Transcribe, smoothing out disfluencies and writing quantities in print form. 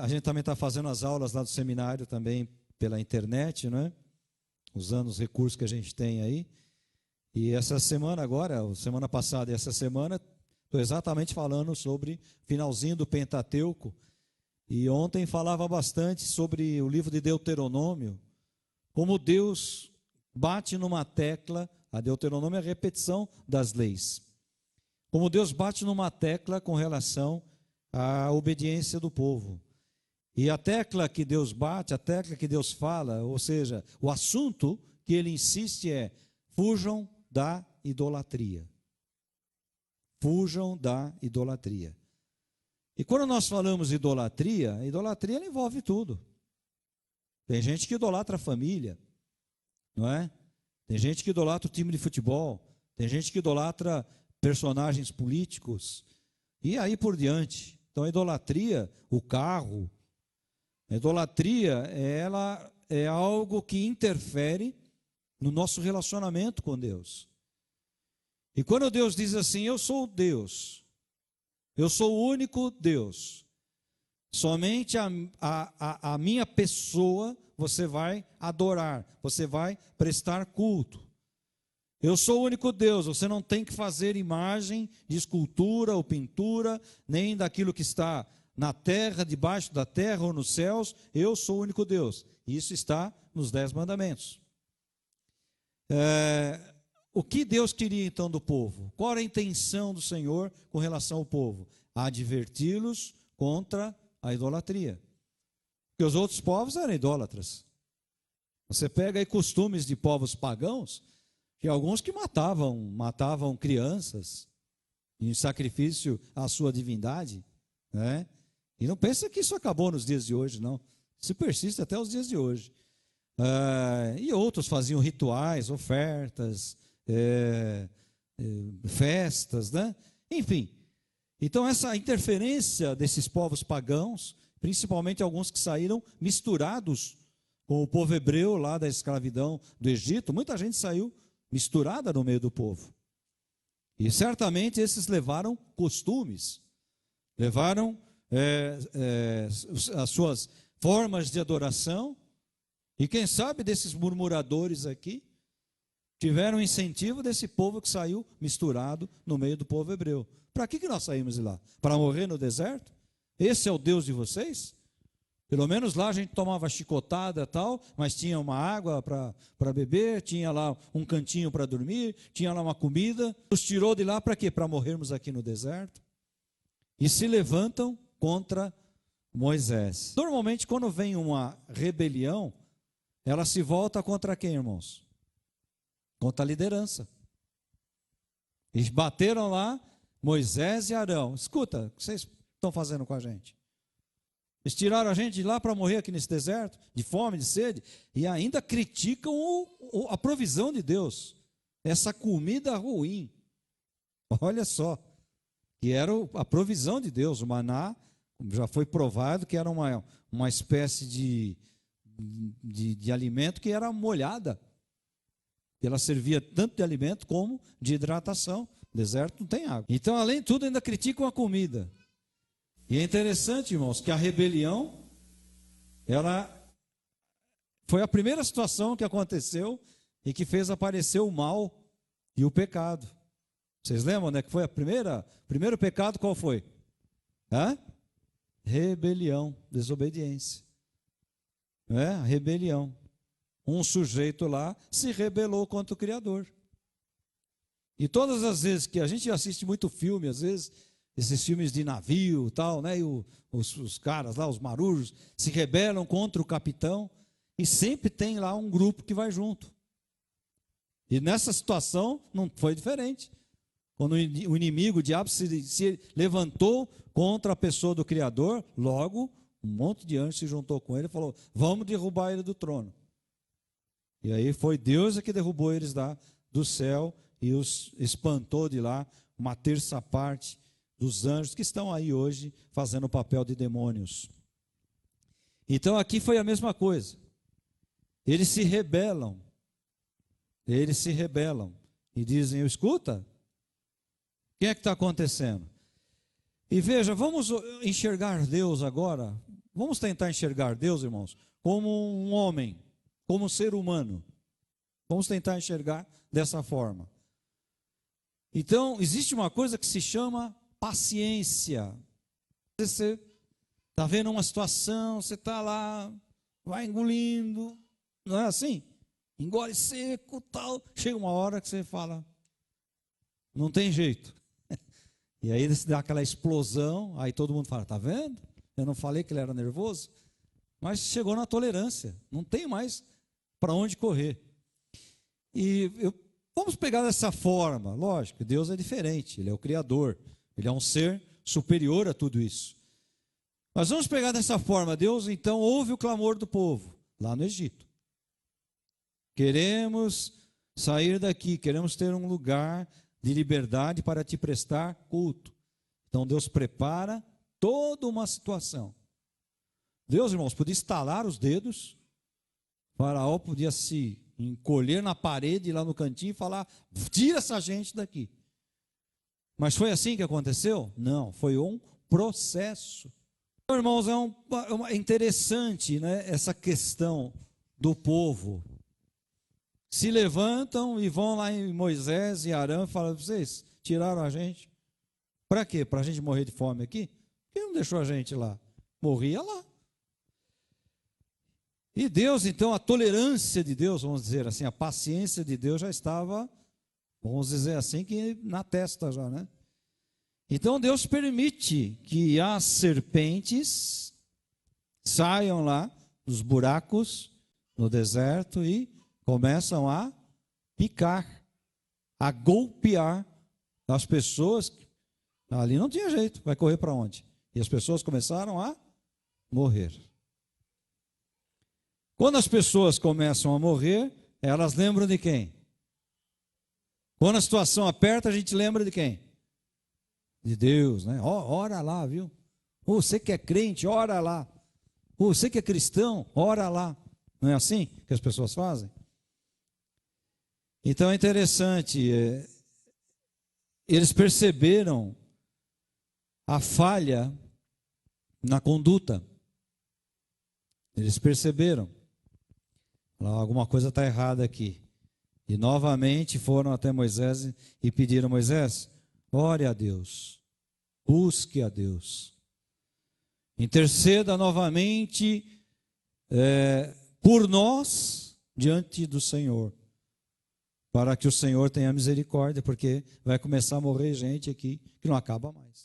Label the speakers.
Speaker 1: A gente também está fazendo as aulas lá do seminário também pela internet, não é? Usando os recursos que a gente tem aí. E essa semana agora, semana passada e essa semana, estou exatamente falando sobre finalzinho do Pentateuco. E ontem falava bastante sobre o livro de Deuteronômio, como Deus bate numa tecla, a Deuteronômio é a repetição das leis. Como Deus bate numa tecla com relação à obediência do povo. E a tecla que Deus bate, a tecla que Deus fala, ou seja, o assunto que ele insiste é: fujam da idolatria. Fujam da idolatria. E quando nós falamos idolatria, a idolatria ela envolve tudo. Tem gente que idolatra a família, não é? Tem gente que idolatra o time de futebol, tem gente que idolatra personagens políticos, e aí por diante. Então a idolatria, o carro, a idolatria, ela é algo que interfere no nosso relacionamento com Deus. E quando Deus diz assim: eu sou Deus, eu sou o único Deus, somente a minha pessoa você vai adorar, você vai prestar culto. Eu sou o único Deus, você não tem que fazer imagem de escultura ou pintura, nem daquilo que está na terra, debaixo da terra ou nos céus. Eu sou o único Deus. Isso está nos 10 mandamentos. O que Deus queria então do povo? Qual era a intenção do Senhor com relação ao povo? Adverti-los contra a idolatria. Porque os outros povos eram idólatras. Você pega aí costumes de povos pagãos, que alguns que matavam crianças em sacrifício à sua divindade, né? E não pensa que isso acabou nos dias de hoje, não. Isso persiste até os dias de hoje. E outros faziam rituais, ofertas, festas, né? Enfim. Então essa interferência desses povos pagãos, principalmente alguns que saíram misturados com o povo hebreu lá da escravidão do Egito, muita gente saiu misturada no meio do povo. E certamente esses levaram costumes, levaram as suas formas de adoração, e quem sabe desses murmuradores aqui tiveram incentivo desse povo que saiu misturado no meio do povo hebreu. Para que nós saímos de lá? Para morrer no deserto? Esse é o Deus de vocês? Pelo menos lá a gente tomava chicotada e tal, mas tinha uma água para beber, tinha lá um cantinho para dormir, tinha lá uma comida. Nos tirou de lá para quê? Para morrermos aqui no deserto. E se levantam contra Moisés. Normalmente quando vem uma rebelião, ela se volta contra quem, irmãos? Contra a liderança. Eles bateram lá, Moisés e Arão. Escuta, o que vocês estão fazendo com a gente? Eles tiraram a gente de lá para morrer aqui nesse deserto, de fome, de sede, e ainda criticam a provisão de Deus. Essa comida ruim. Olha só, que era a provisão de Deus. O maná, já foi provado que era uma espécie de alimento que era molhada. Ela servia tanto de alimento como de hidratação. O deserto não tem água. Então, além de tudo, ainda criticam a comida. E é interessante, irmãos, que a rebelião, ela foi a primeira situação que aconteceu e que fez aparecer o mal e o pecado. Vocês lembram, né? Que foi o primeiro pecado, qual foi? Rebelião, desobediência. Rebelião. Um sujeito lá se rebelou contra o Criador. E todas as vezes que a gente assiste muito filme, às vezes, esses filmes de navio e tal, né? E os caras lá, os marujos, se rebelam contra o capitão, e sempre tem lá um grupo que vai junto. E nessa situação não foi diferente. Quando o inimigo, o diabo, se levantou contra a pessoa do Criador, logo um monte de anjos se juntou com ele e falou: vamos derrubar ele do trono. E aí foi Deus que derrubou eles lá do céu e os espantou de lá uma terça parte dos anjos que estão aí hoje fazendo o papel de demônios. Então aqui foi a mesma coisa. Eles se rebelam. Eles se rebelam e dizem: escuta, o que é que está acontecendo? E veja, vamos enxergar Deus agora, vamos tentar enxergar Deus, irmãos, como um homem, como um ser humano. Vamos tentar enxergar dessa forma. Então, existe uma coisa que se chama paciência. Você está vendo uma situação, você está lá, vai engolindo, não é assim? Engole seco, tal. Chega uma hora que você fala, não tem jeito. E aí você dá aquela explosão, aí todo mundo fala, tá vendo? Eu não falei que ele era nervoso? Mas chegou na tolerância, não tem mais para onde correr. Vamos pegar dessa forma, lógico, Deus é diferente, Ele é o Criador, Ele é um ser superior a tudo isso. Mas vamos pegar dessa forma, Deus então ouve o clamor do povo, lá no Egito. Queremos sair daqui, queremos ter um lugar de liberdade para te prestar culto. Então Deus prepara toda uma situação. Deus, irmãos, podia estalar os dedos, Faraó podia se encolher na parede lá no cantinho e falar, tira essa gente daqui. Mas foi assim que aconteceu? Não, foi um processo. Então, irmãos, é interessante, né, essa questão do povo. Se levantam e vão lá em Moisés e Arão e falam, vocês tiraram a gente? Para quê? Para a gente morrer de fome aqui? Por que não deixou a gente lá? Morria lá. E Deus, então, a tolerância de Deus, vamos dizer assim, a paciência de Deus já estava, vamos dizer assim, que na testa já, né? Então Deus permite que as serpentes saiam lá dos buracos no deserto e começam a picar, a golpear as pessoas. Ali não tinha jeito, vai correr para onde? E as pessoas começaram a morrer. Quando as pessoas começam a morrer, elas lembram de quem? Quando a situação aperta, a gente lembra de quem? De Deus, né? Ora lá, viu? Você que é crente, ora lá. Você que é cristão, ora lá. Não é assim que as pessoas fazem? Então é interessante, eles perceberam a falha na conduta. Eles perceberam. Alguma coisa está errada aqui. E novamente foram até Moisés e pediram, Moisés, ore a Deus, busque a Deus, interceda novamente por nós diante do Senhor, para que o Senhor tenha misericórdia, porque vai começar a morrer gente aqui que não acaba mais.